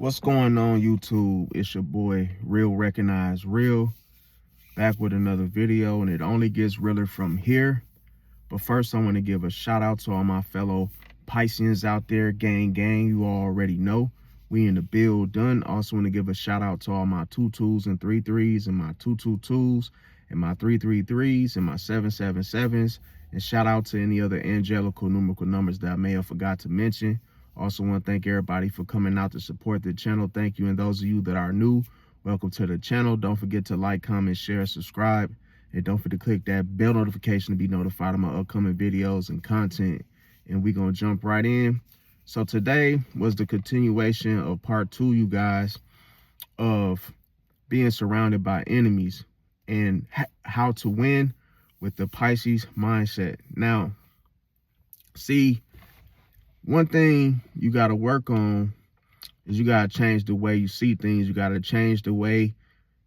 What's going on, YouTube? It's your boy Real Recognize Real, back with another video, and it only gets realer from here. But first, I want to give a shout out to all my fellow Pisceans out there. Gang you already know we in the build done. Also want to give a shout out to all my 2-2s and 3-3s and my 2-2-2s and my 3-3-3s and my 7-7-7s, and shout out to any other angelical numerical numbers that I may have forgot to mention. Also want to thank everybody for coming out to support the channel. Thank you. And those of you that are new, welcome to the channel. Don't forget to like, comment, share, subscribe. And don't forget to click that bell notification to be notified of my upcoming videos and content. And we're going to jump right in. So today was the continuation of part 2, you guys, of being surrounded by enemies and how to win with the Pisces mindset. Now, see, one thing you got to work on is you got to change the way you see things. You got to change the way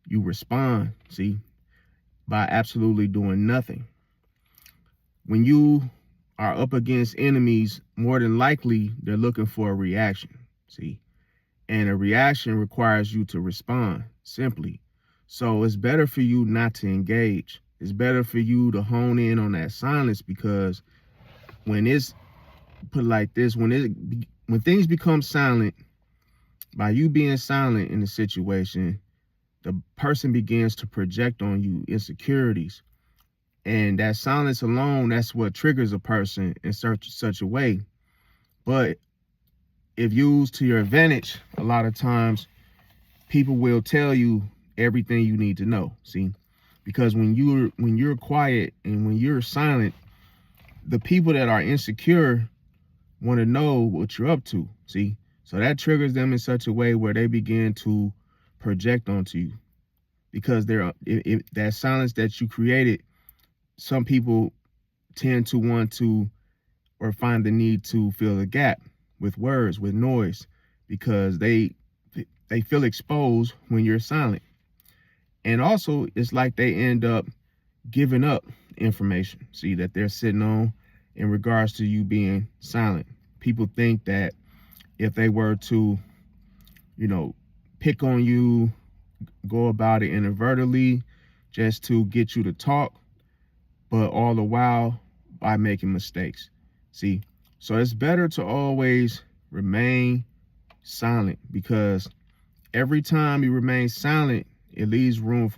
you respond, see, by absolutely doing nothing. When you are up against enemies, more than likely, they're looking for a reaction, see, and a reaction requires you to respond simply. So it's better for you not to engage. It's better for you to hone in on that silence, because when it's put like this, when things become silent, by you being silent in the situation, the person begins to project on you insecurities, and that silence alone, that's what triggers a person in such a way. But if used to your advantage, a lot of times people will tell you everything you need to know, see, because when you're quiet and when you're silent, the people that are insecure want to know what you're up to, see? So that triggers them in such a way where they begin to project onto you, because that silence that you created, some people tend to want to or find the need to fill the gap with words, with noise, because they feel exposed when you're silent. And also, it's like they end up giving up information, see, that they're sitting on in regards to you being silent. People think that if they were to, pick on you, go about it inadvertently just to get you to talk, but all the while by making mistakes, see? So it's better to always remain silent, because every time you remain silent, it leaves room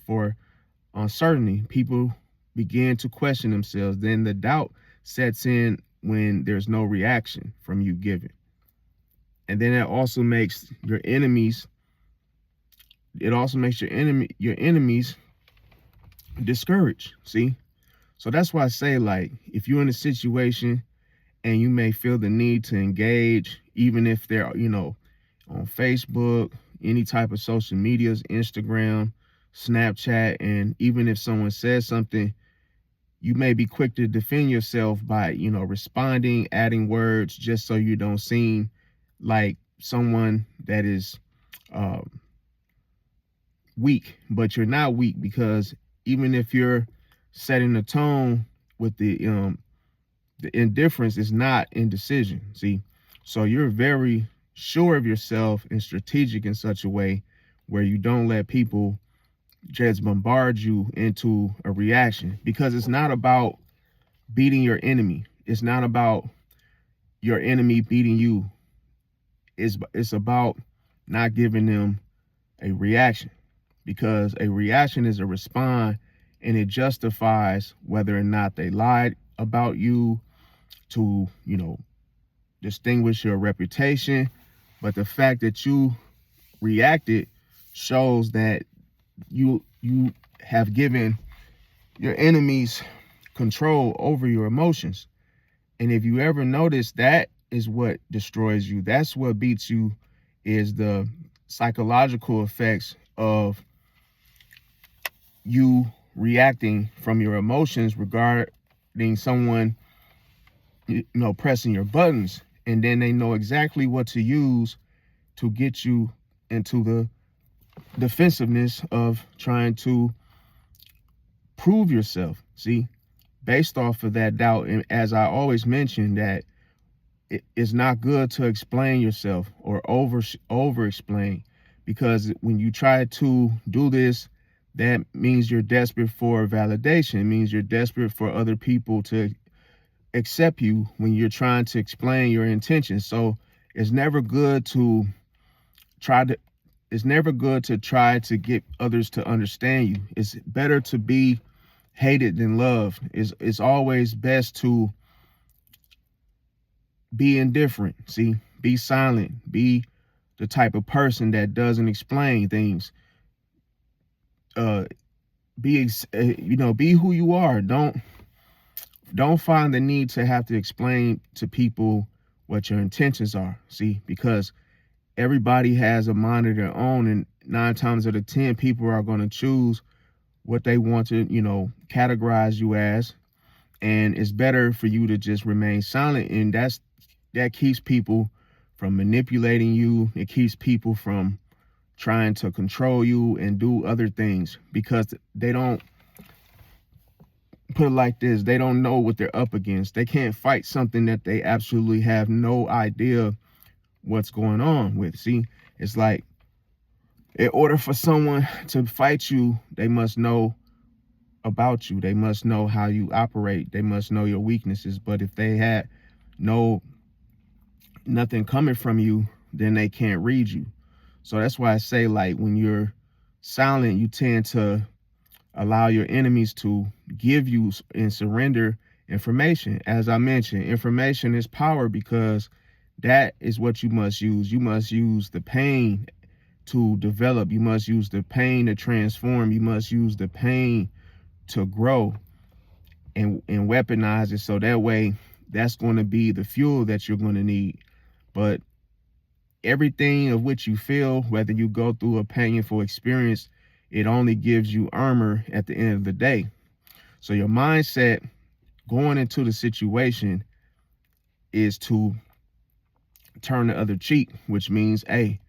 for uncertainty. People begin to question themselves. Then the doubt sets in when there's no reaction from you giving. And then it also makes your enemies, your enemies discouraged, see? So that's why I say, like, if you're in a situation and you may feel the need to engage, even if they're, on Facebook, any type of social medias, Instagram, Snapchat, and even if someone says something, you may be quick to defend yourself by, responding, adding words, just so you don't seem like someone that is weak. But you're not weak, because even if you're setting the tone with the indifference, is not indecision, see? So you're very sure of yourself and strategic in such a way where you don't let people just bombard you into a reaction, because it's not about beating your enemy. It's not about your enemy beating you. It's about not giving them a reaction, because a reaction is a response, and it justifies whether or not they lied about you to, distinguish your reputation. But the fact that you reacted shows that you have given your enemies control over your emotions. And if you ever notice, that is what destroys you. That's what beats you, is the psychological effects of you reacting from your emotions regarding someone, pressing your buttons. And then they know exactly what to use to get you into the defensiveness of trying to prove yourself, see, based off of that doubt. And as I always mention, that it's not good to explain yourself or over explain, because when you try to do this, that means you're desperate for validation. It means you're desperate for other people to accept you when you're trying to explain your intentions. So it's never good to try to it's never good to try to get others to understand you. It's better to be hated than loved. It's always best to be indifferent. See, be silent. Be the type of person that doesn't explain things. Be who you are. Don't find the need to have to explain to people what your intentions are. See, because everybody has a mind of their own, and 9 times out of 10 people are going to choose what they want to, categorize you as. And it's better for you to just remain silent, and that keeps people from manipulating you. It keeps people from trying to control you and do other things, because they don't, put it like this, they don't know what they're up against. They can't fight something that they absolutely have no idea what's going on with. See, it's like, in order for someone to fight you, they must know about you. They must know how you operate. They must know your weaknesses. But if they had nothing coming from you, then they can't read you. So that's why I say, like, when you're silent, you tend to allow your enemies to give you and surrender information. As I mentioned, information is power, because that is what you must use. You must use the pain to develop. You must use the pain to transform. You must use the pain to grow and weaponize it. So that way, that's going to be the fuel that you're going to need. But everything of which you feel, whether you go through a painful experience, it only gives you armor at the end of the day. So your mindset going into the situation is to turn the other cheek, which means, hey,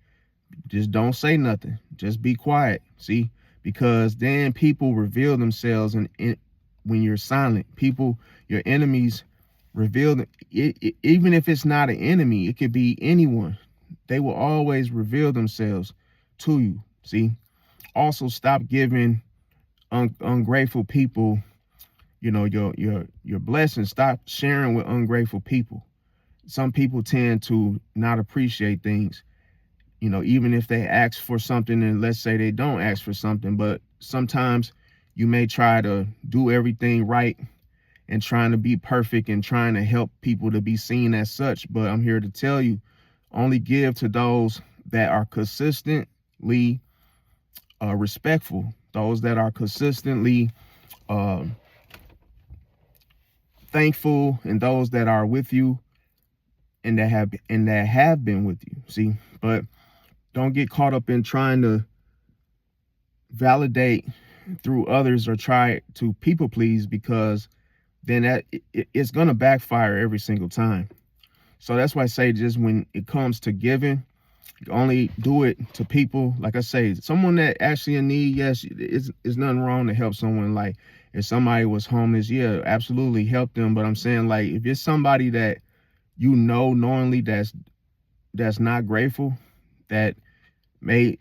just don't say nothing. Just be quiet. See, because then people reveal themselves, and when you're silent, your enemies reveal them. Even if it's not an enemy, it could be anyone. They will always reveal themselves to you. See, also stop giving ungrateful people, your blessings. Stop sharing with ungrateful people. Some people tend to not appreciate things, even if they ask for something, and let's say they don't ask for something, but sometimes you may try to do everything right and trying to be perfect and trying to help people to be seen as such. But I'm here to tell you, only give to those that are consistently respectful, those that are consistently thankful, and those that are with you and that have been with you. See, but don't get caught up in trying to validate through others or try to people please, because then it's going to backfire every single time. So that's why I say, just when it comes to giving, you only do it to people, like I say, someone that actually in need. Yes, it's nothing wrong to help someone. Like, if somebody was homeless, yeah, absolutely help them. But I'm saying, like, if it's somebody that knowingly that's not grateful, that may,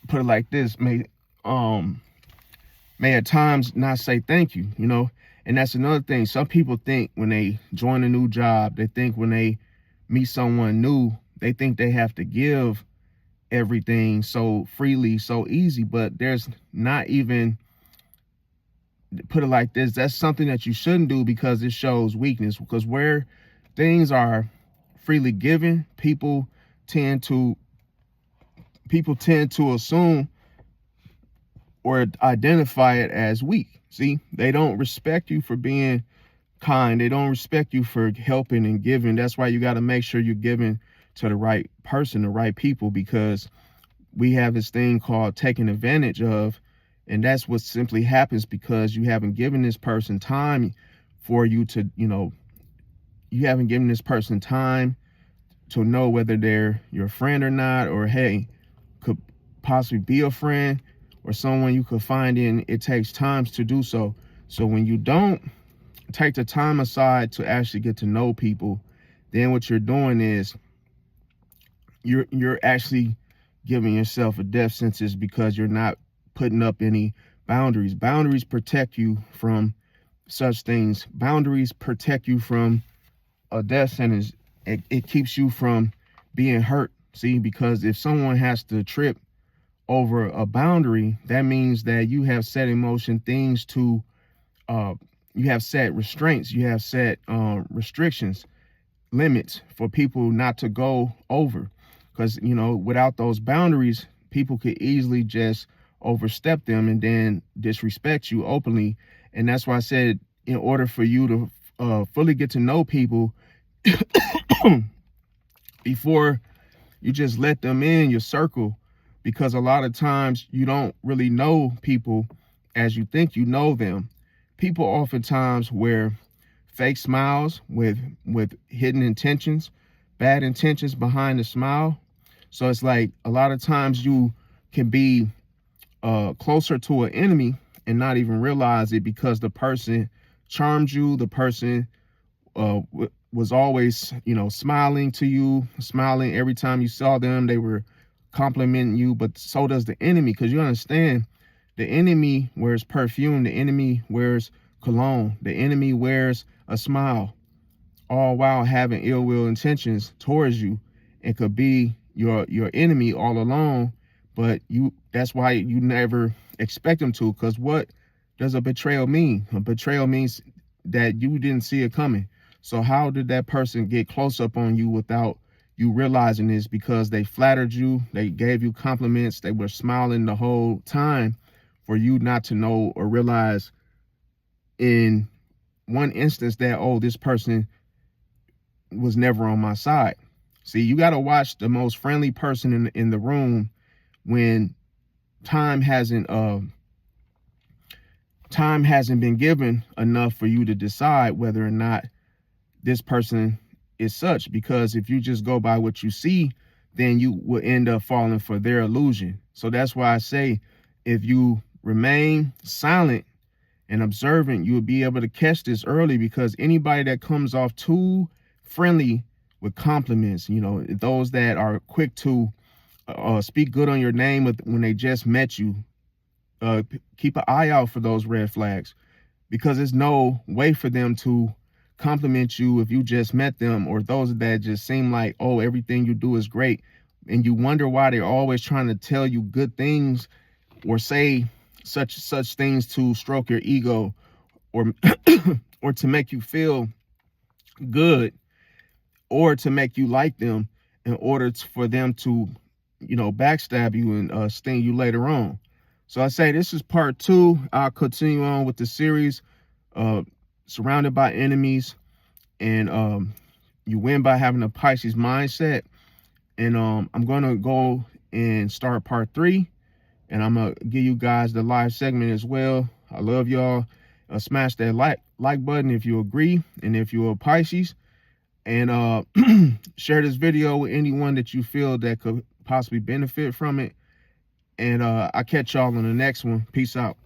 put it like this, may at times not say thank you, And that's another thing. Some people think when they join a new job, they think when they meet someone new, they think they have to give everything so freely, so easy. But there's not even, put it like this, that's something that you shouldn't do, because it shows weakness. Because where things are freely given, people tend to assume or identify it as weak. See, they don't respect you for being kind. They don't respect you for helping and giving. That's why you got to make sure you're giving to the right person, the right people, because we have this thing called taking advantage of, and that's what simply happens because you haven't given this person time for you to, you haven't given this person time to know whether they're your friend or not, or, hey, could possibly be a friend or someone you could find in. It takes time to do so. So when you don't take the time aside to actually get to know people, then what you're doing is you're actually giving yourself a death sentence because you're not putting up any boundaries. Boundaries protect you from such things. Boundaries protect you from a death sentence. It keeps you from being hurt. See, because if someone has to trip over a boundary, that means that you have set in motion things to, you have set restraints, you have set restrictions, limits for people not to go over. Because, you know, without those boundaries, people could easily just overstep them and then disrespect you openly. And that's why I said, in order for you to fully get to know people before you just let them in your circle, because a lot of times you don't really know people as you think you know them. People oftentimes wear fake smiles with hidden intentions, bad intentions behind the smile. So it's like a lot of times you can be closer to an enemy and not even realize it, because the person charmed you, the person was always, you know, smiling to you, smiling every time you saw them. They were complimenting you, but so does the enemy, because you understand, the enemy wears perfume, the enemy wears cologne, the enemy wears a smile, all while having ill will intentions towards you, and could be your enemy all along. But that's why you never expect them to, because what does a betrayal mean? A betrayal means that you didn't see it coming. So how did that person get close up on you without you realizing this? Because they flattered you, they gave you compliments, they were smiling the whole time, for you not to know or realize in one instance that, oh, this person was never on my side. See, you got to watch the most friendly person in the room when time hasn't been given enough for you to decide whether or not this person is such. Because if you just go by what you see, then you will end up falling for their illusion. So that's why I say, if you remain silent and observant, you will be able to catch this early, because anybody that comes off too friendly with compliments, you know, those that are quick to speak good on your name when they just met you, keep an eye out for those red flags, because there's no way for them to compliment you if you just met them, or those that just seem like, oh, everything you do is great, and you wonder why they're always trying to tell you good things or say such things to stroke your ego, or or to make you feel good, or to make you like them, in order for them to, you know, backstab you and sting you later on. So I say this is part 2. I'll continue on with the series, surrounded by enemies, and you win by having a Pisces mindset. And I'm gonna go and start part 3, and I'm gonna give you guys the live segment as well. I love y'all. Smash that like button if you agree, and if you're a Pisces, and share this video with anyone that you feel that could possibly benefit from it. And I'll catch y'all on the next one. Peace out.